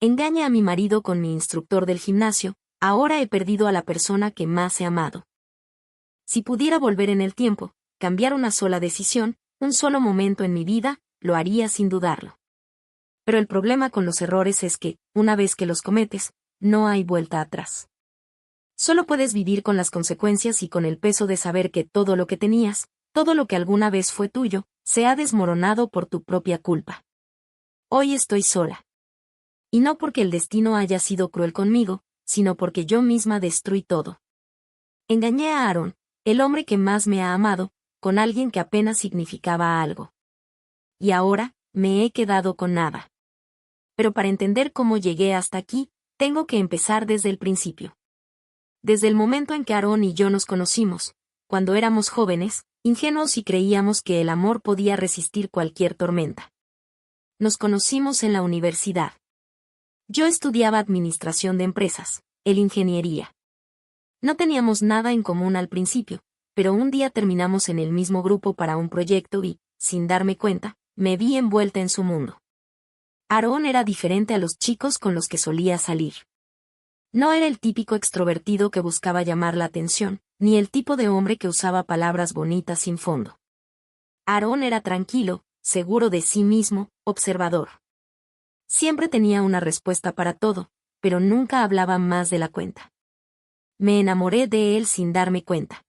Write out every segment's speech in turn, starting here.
Engañé a mi marido con mi instructor del gimnasio, ahora he perdido a la persona que más he amado. Si pudiera volver en el tiempo, cambiar una sola decisión, un solo momento en mi vida, lo haría sin dudarlo. Pero el problema con los errores es que, una vez que los cometes, no hay vuelta atrás. Solo puedes vivir con las consecuencias y con el peso de saber que todo lo que tenías, todo lo que alguna vez fue tuyo, se ha desmoronado por tu propia culpa. Hoy estoy sola. Y no porque el destino haya sido cruel conmigo, sino porque yo misma destruí todo. Engañé a Aaron, el hombre que más me ha amado, con alguien que apenas significaba algo. Y ahora, me he quedado con nada. Pero para entender cómo llegué hasta aquí, tengo que empezar desde el principio. Desde el momento en que Aaron y yo nos conocimos, cuando éramos jóvenes, ingenuos y creíamos que el amor podía resistir cualquier tormenta. Nos conocimos en la universidad. Yo estudiaba administración de empresas, él ingeniería. No teníamos nada en común al principio, pero un día terminamos en el mismo grupo para un proyecto y, sin darme cuenta, me vi envuelta en su mundo. Aaron era diferente a los chicos con los que solía salir. No era el típico extrovertido que buscaba llamar la atención, ni el tipo de hombre que usaba palabras bonitas sin fondo. Aaron era tranquilo, seguro de sí mismo, observador. Siempre tenía una respuesta para todo, pero nunca hablaba más de la cuenta. Me enamoré de él sin darme cuenta.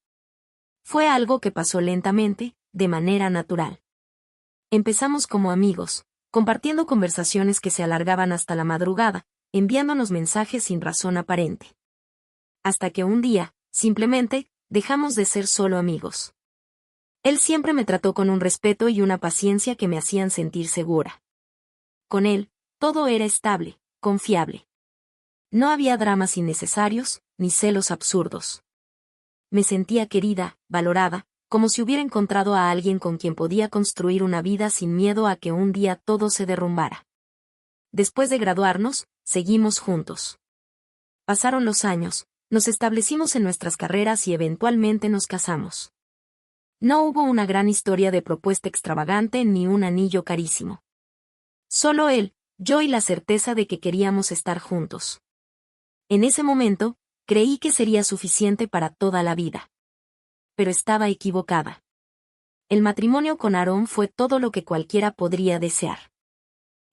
Fue algo que pasó lentamente, de manera natural. Empezamos como amigos, compartiendo conversaciones que se alargaban hasta la madrugada, enviándonos mensajes sin razón aparente. Hasta que un día, simplemente, dejamos de ser solo amigos. Él siempre me trató con un respeto y una paciencia que me hacían sentir segura. Con él, todo era estable, confiable. No había dramas innecesarios, ni celos absurdos. Me sentía querida, valorada, como si hubiera encontrado a alguien con quien podía construir una vida sin miedo a que un día todo se derrumbara. Después de graduarnos, seguimos juntos. Pasaron los años, nos establecimos en nuestras carreras y eventualmente nos casamos. No hubo una gran historia de propuesta extravagante ni un anillo carísimo. Solo él, yo y la certeza de que queríamos estar juntos. En ese momento, creí que sería suficiente para toda la vida. Pero estaba equivocada. El matrimonio con Aaron fue todo lo que cualquiera podría desear.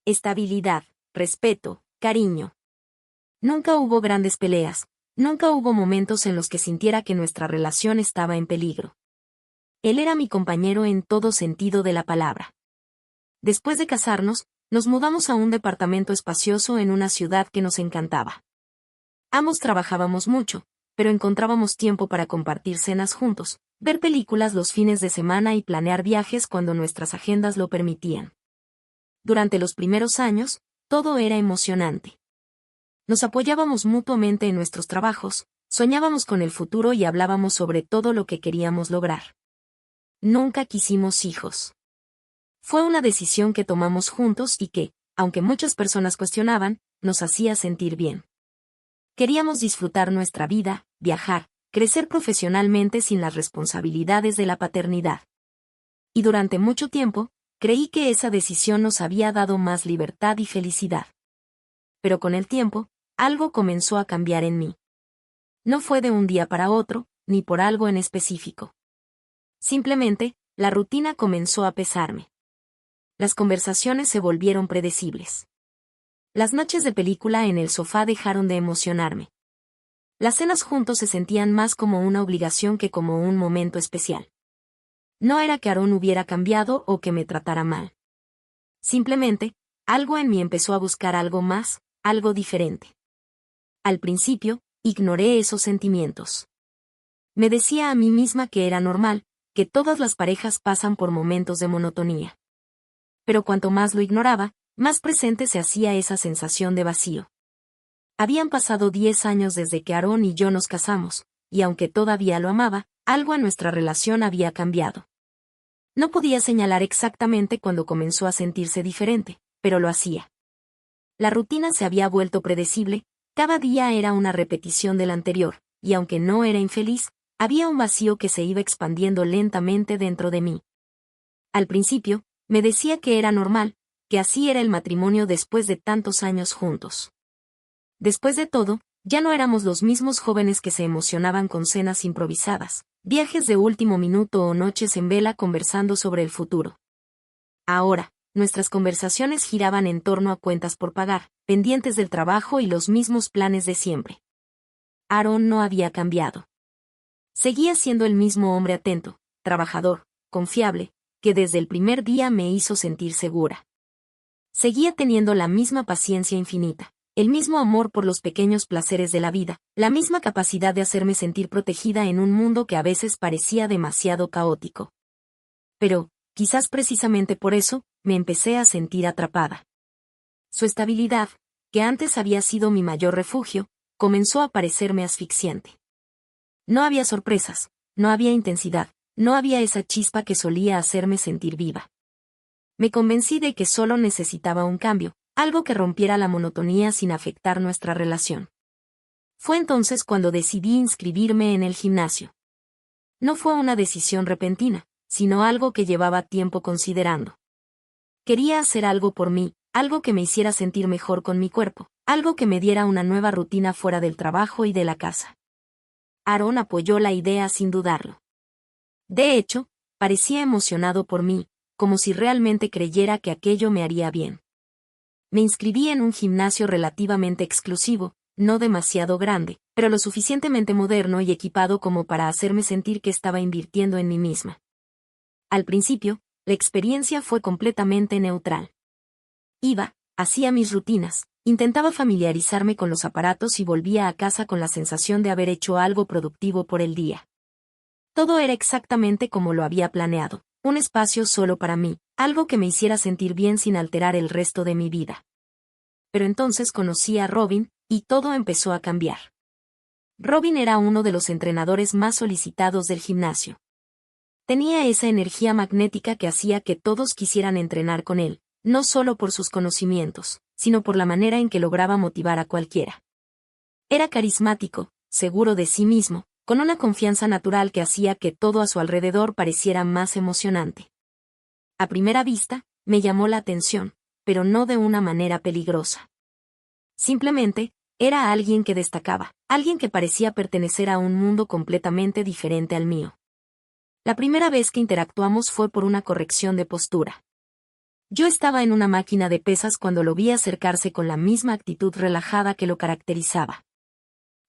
Estabilidad, respeto, cariño. Nunca hubo grandes peleas, nunca hubo momentos en los que sintiera que nuestra relación estaba en peligro. Él era mi compañero en todo sentido de la palabra. Después de casarnos, nos mudamos a un departamento espacioso en una ciudad que nos encantaba. Ambos trabajábamos mucho, pero encontrábamos tiempo para compartir cenas juntos, ver películas los fines de semana y planear viajes cuando nuestras agendas lo permitían. Durante los primeros años, todo era emocionante. Nos apoyábamos mutuamente en nuestros trabajos, soñábamos con el futuro y hablábamos sobre todo lo que queríamos lograr. Nunca quisimos hijos. Fue una decisión que tomamos juntos y que, aunque muchas personas cuestionaban, nos hacía sentir bien. Queríamos disfrutar nuestra vida, viajar, crecer profesionalmente sin las responsabilidades de la paternidad. Y durante mucho tiempo, creí que esa decisión nos había dado más libertad y felicidad. Pero con el tiempo, algo comenzó a cambiar en mí. No fue de un día para otro, ni por algo en específico. Simplemente, la rutina comenzó a pesarme. Las conversaciones se volvieron predecibles. Las noches de película en el sofá dejaron de emocionarme. Las cenas juntos se sentían más como una obligación que como un momento especial. No era que Aaron hubiera cambiado o que me tratara mal. Simplemente, algo en mí empezó a buscar algo más, algo diferente. Al principio, ignoré esos sentimientos. Me decía a mí misma que era normal, que todas las parejas pasan por momentos de monotonía. Pero cuanto más lo ignoraba, más presente se hacía esa sensación de vacío. Habían pasado 10 años desde que Aaron y yo nos casamos, y aunque todavía lo amaba, algo en nuestra relación había cambiado. No podía señalar exactamente cuándo comenzó a sentirse diferente, pero lo hacía. La rutina se había vuelto predecible, cada día era una repetición del anterior, y aunque no era infeliz, había un vacío que se iba expandiendo lentamente dentro de mí. Al principio, me decía que era normal, que así era el matrimonio después de tantos años juntos. Después de todo, ya no éramos los mismos jóvenes que se emocionaban con cenas improvisadas, viajes de último minuto o noches en vela conversando sobre el futuro. Ahora, nuestras conversaciones giraban en torno a cuentas por pagar, pendientes del trabajo y los mismos planes de siempre. Aaron no había cambiado. Seguía siendo el mismo hombre atento, trabajador, confiable, que desde el primer día me hizo sentir segura. Seguía teniendo la misma paciencia infinita, el mismo amor por los pequeños placeres de la vida, la misma capacidad de hacerme sentir protegida en un mundo que a veces parecía demasiado caótico. Pero, quizás precisamente por eso, me empecé a sentir atrapada. Su estabilidad, que antes había sido mi mayor refugio, comenzó a parecerme asfixiante. No había sorpresas, no había intensidad, no había esa chispa que solía hacerme sentir viva. Me convencí de que solo necesitaba un cambio, algo que rompiera la monotonía sin afectar nuestra relación. Fue entonces cuando decidí inscribirme en el gimnasio. No fue una decisión repentina, sino algo que llevaba tiempo considerando. Quería hacer algo por mí, algo que me hiciera sentir mejor con mi cuerpo, algo que me diera una nueva rutina fuera del trabajo y de la casa. Aaron apoyó la idea sin dudarlo. De hecho, parecía emocionado por mí, como si realmente creyera que aquello me haría bien. Me inscribí en un gimnasio relativamente exclusivo, no demasiado grande, pero lo suficientemente moderno y equipado como para hacerme sentir que estaba invirtiendo en mí misma. Al principio, la experiencia fue completamente neutral. Iba, hacía mis rutinas, intentaba familiarizarme con los aparatos y volvía a casa con la sensación de haber hecho algo productivo por el día. Todo era exactamente como lo había planeado, un espacio solo para mí, algo que me hiciera sentir bien sin alterar el resto de mi vida. Pero entonces conocí a Robin, y todo empezó a cambiar. Robin era uno de los entrenadores más solicitados del gimnasio. Tenía esa energía magnética que hacía que todos quisieran entrenar con él, no solo por sus conocimientos, sino por la manera en que lograba motivar a cualquiera. Era carismático, seguro de sí mismo, con una confianza natural que hacía que todo a su alrededor pareciera más emocionante. A primera vista, me llamó la atención, pero no de una manera peligrosa. Simplemente, era alguien que destacaba, alguien que parecía pertenecer a un mundo completamente diferente al mío. La primera vez que interactuamos fue por una corrección de postura. Yo estaba en una máquina de pesas cuando lo vi acercarse con la misma actitud relajada que lo caracterizaba.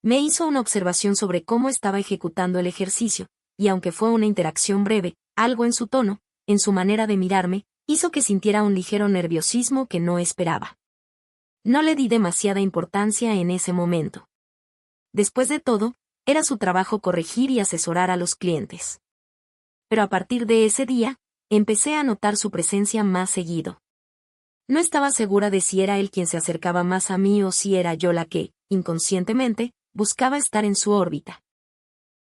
Me hizo una observación sobre cómo estaba ejecutando el ejercicio, y aunque fue una interacción breve, algo en su tono, en su manera de mirarme, hizo que sintiera un ligero nerviosismo que no esperaba. No le di demasiada importancia en ese momento. Después de todo, era su trabajo corregir y asesorar a los clientes. Pero a partir de ese día, empecé a notar su presencia más seguido. No estaba segura de si era él quien se acercaba más a mí o si era yo la que, inconscientemente, buscaba estar en su órbita.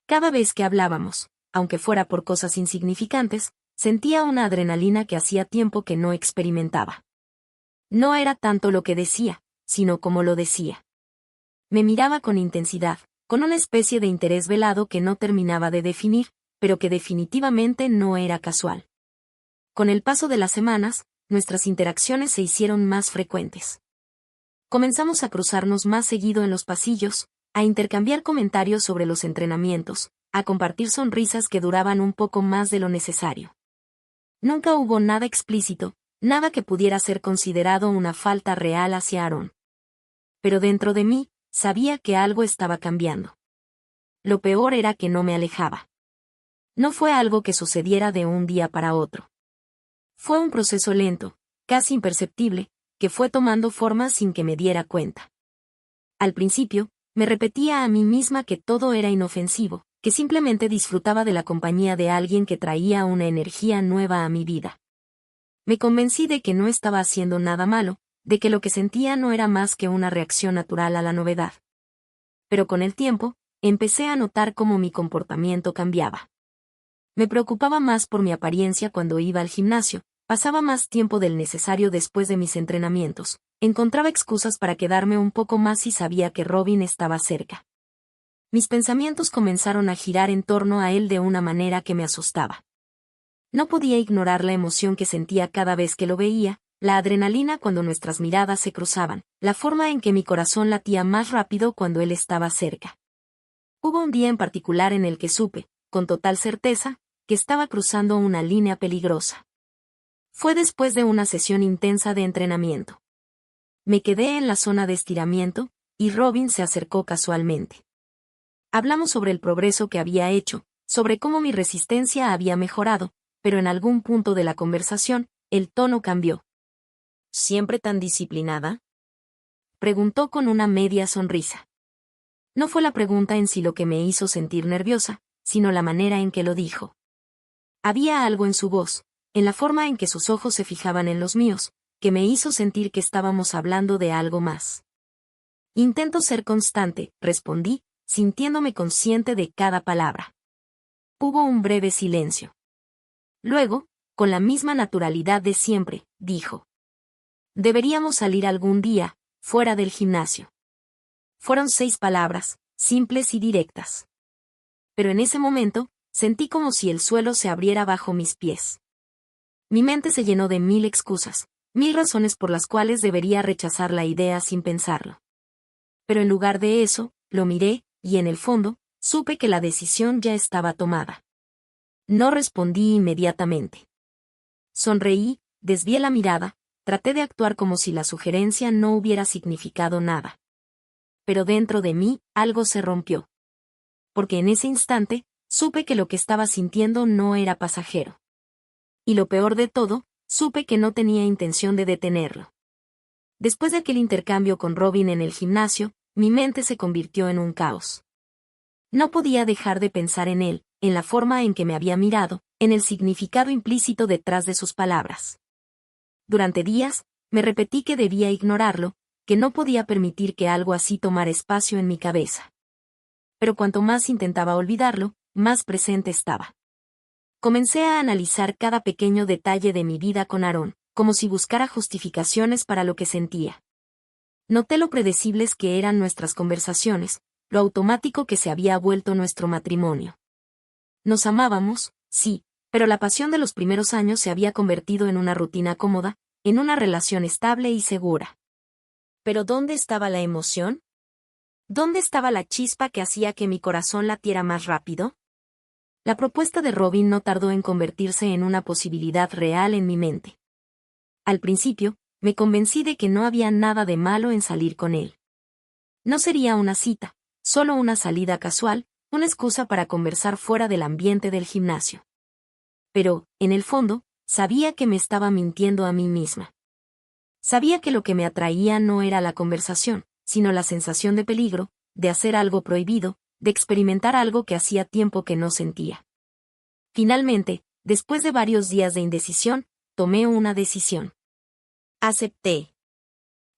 Cada vez que hablábamos, aunque fuera por cosas insignificantes, sentía una adrenalina que hacía tiempo que no experimentaba. No era tanto lo que decía, sino cómo lo decía. Me miraba con intensidad, con una especie de interés velado que no terminaba de definir, pero que definitivamente no era casual. Con el paso de las semanas, nuestras interacciones se hicieron más frecuentes. Comenzamos a cruzarnos más seguido en los pasillos, a intercambiar comentarios sobre los entrenamientos, a compartir sonrisas que duraban un poco más de lo necesario. Nunca hubo nada explícito, nada que pudiera ser considerado una falta real hacia Aaron. Pero dentro de mí, sabía que algo estaba cambiando. Lo peor era que no me alejaba. No fue algo que sucediera de un día para otro. Fue un proceso lento, casi imperceptible, que fue tomando forma sin que me diera cuenta. Al principio, me repetía a mí misma que todo era inofensivo, que simplemente disfrutaba de la compañía de alguien que traía una energía nueva a mi vida. Me convencí de que no estaba haciendo nada malo, de que lo que sentía no era más que una reacción natural a la novedad. Pero con el tiempo, empecé a notar cómo mi comportamiento cambiaba. Me preocupaba más por mi apariencia cuando iba al gimnasio, pasaba más tiempo del necesario después de mis entrenamientos, encontraba excusas para quedarme un poco más y sabía que Robin estaba cerca. Mis pensamientos comenzaron a girar en torno a él de una manera que me asustaba. No podía ignorar la emoción que sentía cada vez que lo veía, la adrenalina cuando nuestras miradas se cruzaban, la forma en que mi corazón latía más rápido cuando él estaba cerca. Hubo un día en particular en el que supe, con total certeza, que estaba cruzando una línea peligrosa. Fue después de una sesión intensa de entrenamiento. Me quedé en la zona de estiramiento, y Robin se acercó casualmente. Hablamos sobre el progreso que había hecho, sobre cómo mi resistencia había mejorado, pero en algún punto de la conversación, el tono cambió. ¿Siempre tan disciplinada?, preguntó con una media sonrisa. No fue la pregunta en sí lo que me hizo sentir nerviosa, sino la manera en que lo dijo. Había algo en su voz, en la forma en que sus ojos se fijaban en los míos, que me hizo sentir que estábamos hablando de algo más. Intento ser constante, respondí, sintiéndome consciente de cada palabra. Hubo un breve silencio. Luego, con la misma naturalidad de siempre, dijo: deberíamos salir algún día, fuera del gimnasio. Fueron 6 palabras, simples y directas. Pero en ese momento, sentí como si el suelo se abriera bajo mis pies. Mi mente se llenó de 1000 excusas, 1000 razones por las cuales debería rechazar la idea sin pensarlo. Pero en lugar de eso, lo miré, y en el fondo, supe que la decisión ya estaba tomada. No respondí inmediatamente. Sonreí, desvié la mirada, traté de actuar como si la sugerencia no hubiera significado nada. Pero dentro de mí, algo se rompió. Porque en ese instante, supe que lo que estaba sintiendo no era pasajero. Y lo peor de todo, supe que no tenía intención de detenerlo. Después de aquel intercambio con Robin en el gimnasio, mi mente se convirtió en un caos. No podía dejar de pensar en él, en la forma en que me había mirado, en el significado implícito detrás de sus palabras. Durante días, me repetí que debía ignorarlo, que no podía permitir que algo así tomara espacio en mi cabeza. Pero cuanto más intentaba olvidarlo, más presente estaba. Comencé a analizar cada pequeño detalle de mi vida con Aaron, como si buscara justificaciones para lo que sentía. Noté lo predecibles que eran nuestras conversaciones, lo automático que se había vuelto nuestro matrimonio. Nos amábamos, sí, pero la pasión de los primeros años se había convertido en una rutina cómoda, en una relación estable y segura. ¿Pero dónde estaba la emoción? ¿Dónde estaba la chispa que hacía que mi corazón latiera más rápido? La propuesta de Robin no tardó en convertirse en una posibilidad real en mi mente. Al principio, me convencí de que no había nada de malo en salir con él. No sería una cita, solo una salida casual, una excusa para conversar fuera del ambiente del gimnasio. Pero, en el fondo, sabía que me estaba mintiendo a mí misma. Sabía que lo que me atraía no era la conversación, sino la sensación de peligro, de hacer algo prohibido, de experimentar algo que hacía tiempo que no sentía. Finalmente, después de varios días de indecisión, tomé una decisión. Acepté.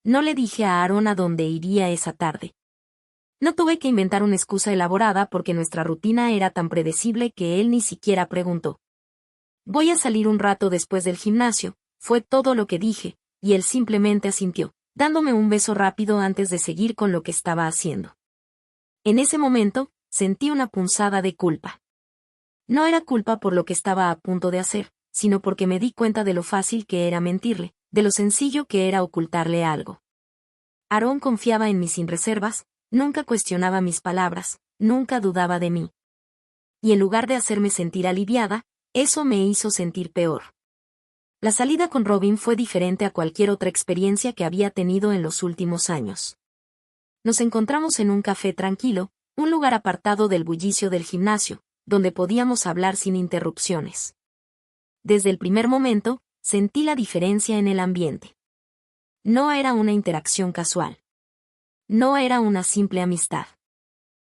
No le dije a Aaron a dónde iría esa tarde. No tuve que inventar una excusa elaborada porque nuestra rutina era tan predecible que él ni siquiera preguntó. Voy a salir un rato después del gimnasio, fue todo lo que dije, y él simplemente asintió, dándome un beso rápido antes de seguir con lo que estaba haciendo. En ese momento, sentí una punzada de culpa. No era culpa por lo que estaba a punto de hacer, sino porque me di cuenta de lo fácil que era mentirle, de lo sencillo que era ocultarle algo. Aaron confiaba en mí sin reservas, nunca cuestionaba mis palabras, nunca dudaba de mí. Y en lugar de hacerme sentir aliviada, eso me hizo sentir peor. La salida con Robin fue diferente a cualquier otra experiencia que había tenido en los últimos años. Nos encontramos en un café tranquilo, un lugar apartado del bullicio del gimnasio, donde podíamos hablar sin interrupciones. Desde el primer momento, sentí la diferencia en el ambiente. No era una interacción casual. No era una simple amistad.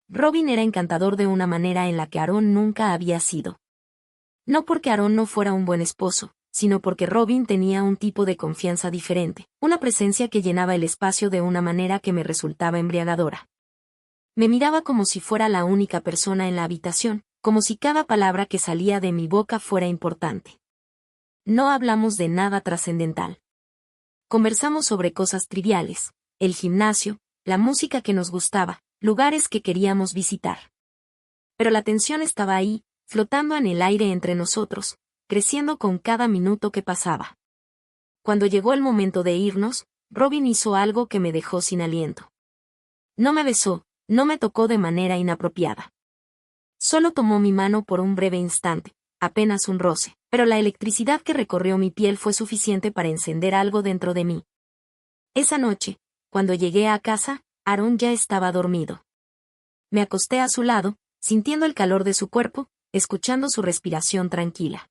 Robin era encantador de una manera en la que Aaron nunca había sido. No porque Aaron no fuera un buen esposo, sino porque Robin tenía un tipo de confianza diferente, una presencia que llenaba el espacio de una manera que me resultaba embriagadora. Me miraba como si fuera la única persona en la habitación, como si cada palabra que salía de mi boca fuera importante. No hablamos de nada trascendental. Conversamos sobre cosas triviales, el gimnasio, la música que nos gustaba, lugares que queríamos visitar. Pero la tensión estaba ahí, flotando en el aire entre nosotros, creciendo con cada minuto que pasaba. Cuando llegó el momento de irnos, Robin hizo algo que me dejó sin aliento. No me besó, no me tocó de manera inapropiada. Solo tomó mi mano por un breve instante, apenas un roce, pero la electricidad que recorrió mi piel fue suficiente para encender algo dentro de mí. Esa noche, cuando llegué a casa, Aaron ya estaba dormido. Me acosté a su lado, sintiendo el calor de su cuerpo, escuchando su respiración tranquila.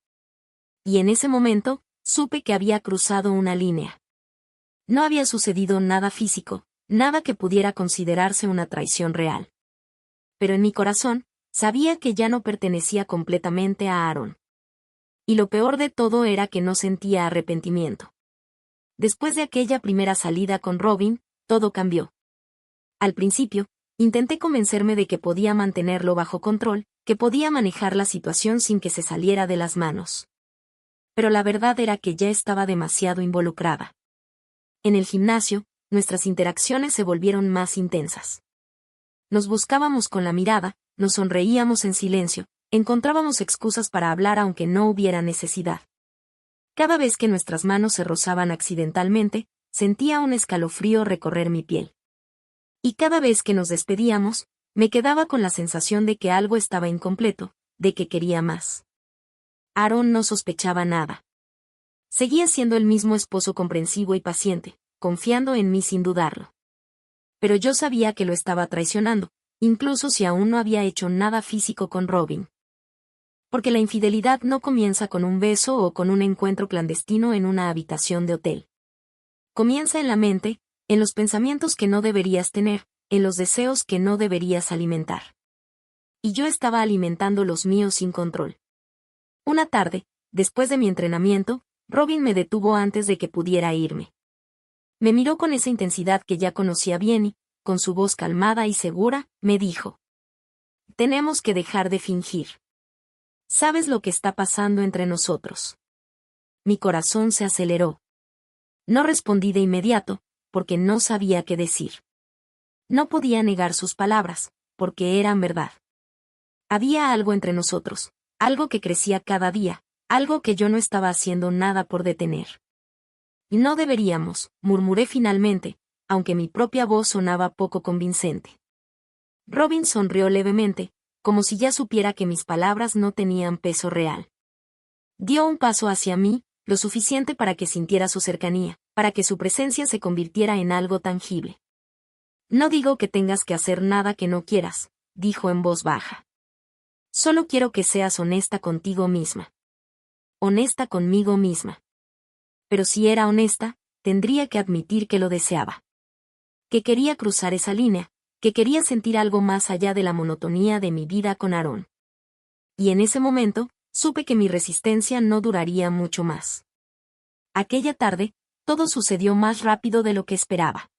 Y en ese momento, supe que había cruzado una línea. No había sucedido nada físico, nada que pudiera considerarse una traición real. Pero en mi corazón, sabía que ya no pertenecía completamente a Aaron. Y lo peor de todo era que no sentía arrepentimiento. Después de aquella primera salida con Robin, todo cambió. Al principio, intenté convencerme de que podía mantenerlo bajo control, que podía manejar la situación sin que se saliera de las manos. Pero la verdad era que ya estaba demasiado involucrada. En el gimnasio, nuestras interacciones se volvieron más intensas. Nos buscábamos con la mirada, nos sonreíamos en silencio, encontrábamos excusas para hablar aunque no hubiera necesidad. Cada vez que nuestras manos se rozaban accidentalmente, sentía un escalofrío recorrer mi piel. Y cada vez que nos despedíamos, me quedaba con la sensación de que algo estaba incompleto, de que quería más. Aaron no sospechaba nada. Seguía siendo el mismo esposo comprensivo y paciente, confiando en mí sin dudarlo. Pero yo sabía que lo estaba traicionando, incluso si aún no había hecho nada físico con Robin. Porque la infidelidad no comienza con un beso o con un encuentro clandestino en una habitación de hotel. Comienza en la mente, en los pensamientos que no deberías tener, en los deseos que no deberías alimentar. Y yo estaba alimentando los míos sin control. Una tarde, después de mi entrenamiento, Robin me detuvo antes de que pudiera irme. Me miró con esa intensidad que ya conocía bien y, con su voz calmada y segura, me dijo: «Tenemos que dejar de fingir. ¿Sabes lo que está pasando entre nosotros?» Mi corazón se aceleró. No respondí de inmediato, porque no sabía qué decir. No podía negar sus palabras, porque eran verdad. Había algo entre nosotros, algo que crecía cada día, algo que yo no estaba haciendo nada por detener. Y no deberíamos, murmuré finalmente, aunque mi propia voz sonaba poco convincente. Robin sonrió levemente, como si ya supiera que mis palabras no tenían peso real. Dio un paso hacia mí, lo suficiente para que sintiera su cercanía, para que su presencia se convirtiera en algo tangible. «No digo que tengas que hacer nada que no quieras», dijo en voz baja. «Solo quiero que seas honesta contigo misma. Honesta conmigo misma. Pero si era honesta, tendría que admitir que lo deseaba. Que quería cruzar esa línea, que quería sentir algo más allá de la monotonía de mi vida con Aaron. Y en ese momento, supe que mi resistencia no duraría mucho más. Aquella tarde, todo sucedió más rápido de lo que esperaba.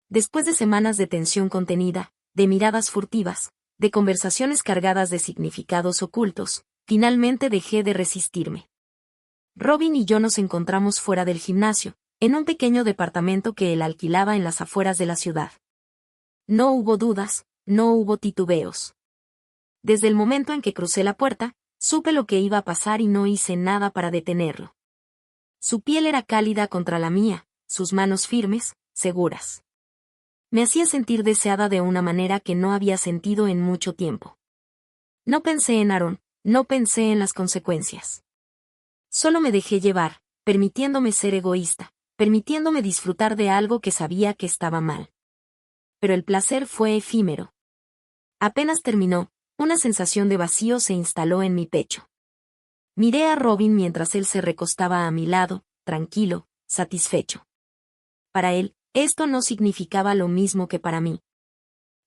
Después de semanas de tensión contenida, de miradas furtivas, de conversaciones cargadas de significados ocultos, finalmente dejé de resistirme. Robin y yo nos encontramos fuera del gimnasio, en un pequeño departamento que él alquilaba en las afueras de la ciudad. No hubo dudas, no hubo titubeos. Desde el momento en que crucé la puerta, supe lo que iba a pasar y no hice nada para detenerlo. Su piel era cálida contra la mía, sus manos firmes, seguras. Me hacía sentir deseada de una manera que no había sentido en mucho tiempo. No pensé en Aaron, no pensé en las consecuencias. Solo me dejé llevar, permitiéndome ser egoísta, permitiéndome disfrutar de algo que sabía que estaba mal. Pero el placer fue efímero. Apenas terminó, una sensación de vacío se instaló en mi pecho. Miré a Robin mientras él se recostaba a mi lado, tranquilo, satisfecho. Para él, esto no significaba lo mismo que para mí.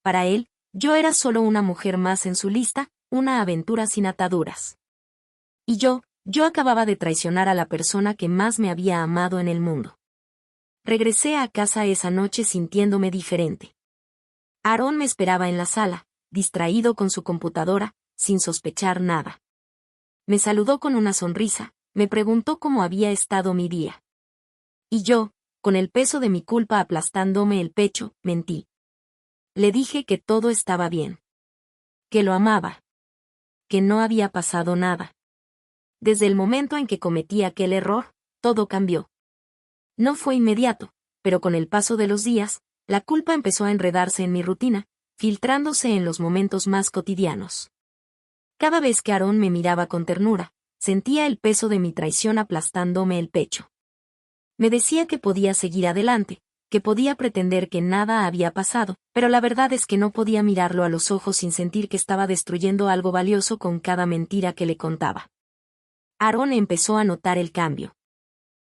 Para él, yo era solo una mujer más en su lista, una aventura sin ataduras. Y yo acababa de traicionar a la persona que más me había amado en el mundo. Regresé a casa esa noche sintiéndome diferente. Aaron me esperaba en la sala, distraído con su computadora, sin sospechar nada. Me saludó con una sonrisa, me preguntó cómo había estado mi día. Y yo, con el peso de mi culpa aplastándome el pecho, mentí. Le dije que todo estaba bien. Que lo amaba. Que no había pasado nada. Desde el momento en que cometí aquel error, todo cambió. No fue inmediato, pero con el paso de los días, la culpa empezó a enredarse en mi rutina, filtrándose en los momentos más cotidianos. Cada vez que Aarón me miraba con ternura, sentía el peso de mi traición aplastándome el pecho. Me decía que podía seguir adelante, que podía pretender que nada había pasado, pero la verdad es que no podía mirarlo a los ojos sin sentir que estaba destruyendo algo valioso con cada mentira que le contaba. Aarón empezó a notar el cambio.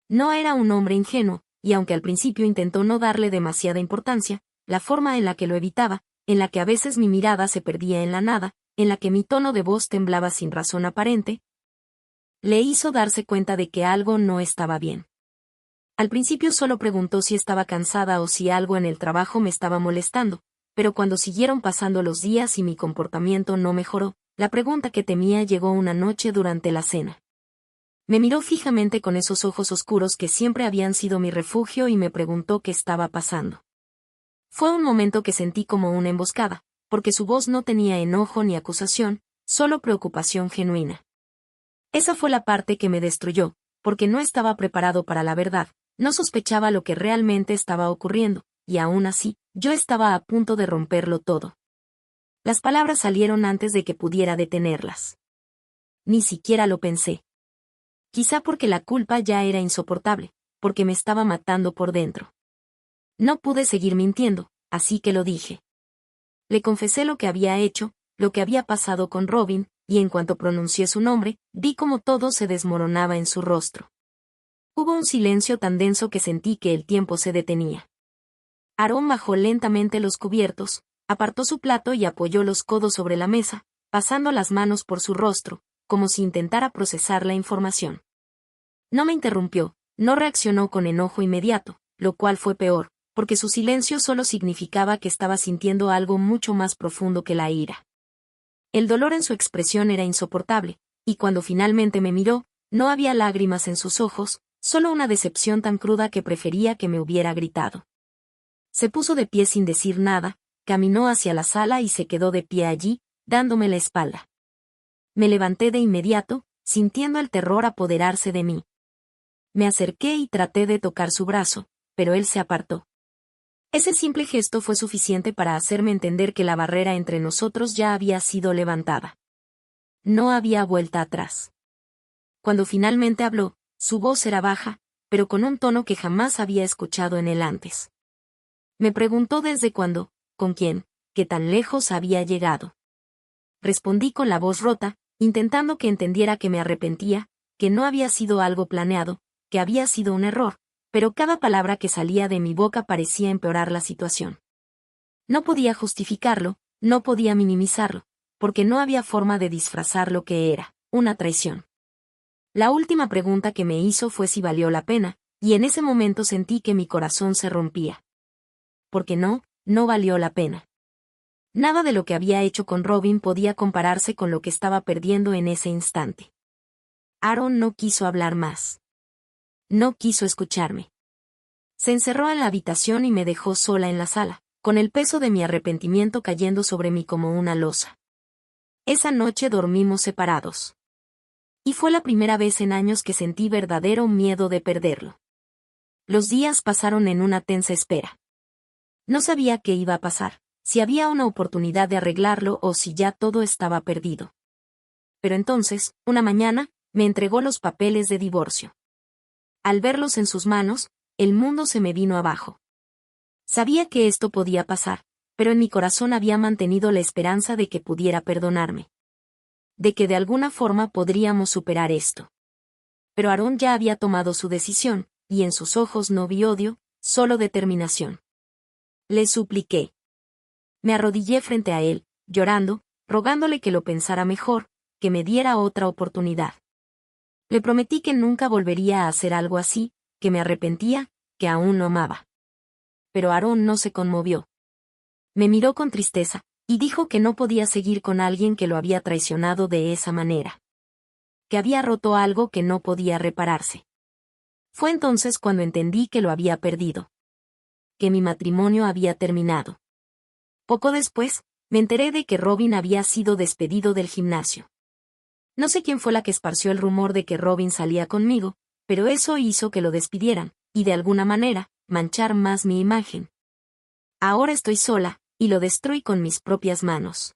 No era un hombre ingenuo, y aunque al principio intentó no darle demasiada importancia, la forma en la que lo evitaba, en la que a veces mi mirada se perdía en la nada, en la que mi tono de voz temblaba sin razón aparente, le hizo darse cuenta de que algo no estaba bien. Al principio solo preguntó si estaba cansada o si algo en el trabajo me estaba molestando, pero cuando siguieron pasando los días y mi comportamiento no mejoró, la pregunta que temía llegó una noche durante la cena. Me miró fijamente con esos ojos oscuros que siempre habían sido mi refugio y me preguntó qué estaba pasando. Fue un momento que sentí como una emboscada, porque su voz no tenía enojo ni acusación, solo preocupación genuina. Esa fue la parte que me destruyó, porque no estaba preparado para la verdad, no sospechaba lo que realmente estaba ocurriendo, y aún así, yo estaba a punto de romperlo todo. Las palabras salieron antes de que pudiera detenerlas. Ni siquiera lo pensé. Quizá porque la culpa ya era insoportable, porque me estaba matando por dentro. No pude seguir mintiendo, así que lo dije. Le confesé lo que había hecho, lo que había pasado con Robin, y en cuanto pronuncié su nombre, vi como todo se desmoronaba en su rostro. Hubo un silencio tan denso que sentí que el tiempo se detenía. Aarón bajó lentamente los cubiertos, apartó su plato y apoyó los codos sobre la mesa, pasando las manos por su rostro, como si intentara procesar la información. No me interrumpió, no reaccionó con enojo inmediato, lo cual fue peor, porque su silencio solo significaba que estaba sintiendo algo mucho más profundo que la ira. El dolor en su expresión era insoportable, y cuando finalmente me miró, no había lágrimas en sus ojos, solo una decepción tan cruda que prefería que me hubiera gritado. Se puso de pie sin decir nada, caminó hacia la sala y se quedó de pie allí, dándome la espalda. Me levanté de inmediato, sintiendo el terror apoderarse de mí. Me acerqué y traté de tocar su brazo, pero él se apartó. Ese simple gesto fue suficiente para hacerme entender que la barrera entre nosotros ya había sido levantada. No había vuelta atrás. Cuando finalmente habló, su voz era baja, pero con un tono que jamás había escuchado en él antes. Me preguntó desde cuándo, con quién, qué tan lejos había llegado. Respondí con la voz rota, intentando que entendiera que me arrepentía, que no había sido algo planeado, que había sido un error, pero cada palabra que salía de mi boca parecía empeorar la situación. No podía justificarlo, no podía minimizarlo, porque no había forma de disfrazar lo que era, una traición. La última pregunta que me hizo fue si valió la pena, y en ese momento sentí que mi corazón se rompía. Porque no valió la pena. Nada de lo que había hecho con Robin podía compararse con lo que estaba perdiendo en ese instante. Aarón no quiso hablar más. No quiso escucharme. Se encerró en la habitación y me dejó sola en la sala, con el peso de mi arrepentimiento cayendo sobre mí como una losa. Esa noche dormimos separados. Y fue la primera vez en años que sentí verdadero miedo de perderlo. Los días pasaron en una tensa espera. No sabía qué iba a pasar, si había una oportunidad de arreglarlo o si ya todo estaba perdido. Pero entonces, una mañana, me entregó los papeles de divorcio. Al verlos en sus manos, el mundo se me vino abajo. Sabía que esto podía pasar, pero en mi corazón había mantenido la esperanza de que pudiera perdonarme. De que de alguna forma podríamos superar esto. Pero Aarón ya había tomado su decisión, y en sus ojos no vi odio, solo determinación. Le supliqué. Me arrodillé frente a él, llorando, rogándole que lo pensara mejor, que me diera otra oportunidad. Le prometí que nunca volvería a hacer algo así, que me arrepentía, que aún lo amaba. Pero Aarón no se conmovió. Me miró con tristeza, y dijo que no podía seguir con alguien que lo había traicionado de esa manera. Que había roto algo que no podía repararse. Fue entonces cuando entendí que lo había perdido. Que mi matrimonio había terminado. Poco después, me enteré de que Robin había sido despedido del gimnasio. No sé quién fue la que esparció el rumor de que Robin salía conmigo, pero eso hizo que lo despidieran, y de alguna manera, manchar más mi imagen. Ahora estoy sola, y lo destruí con mis propias manos.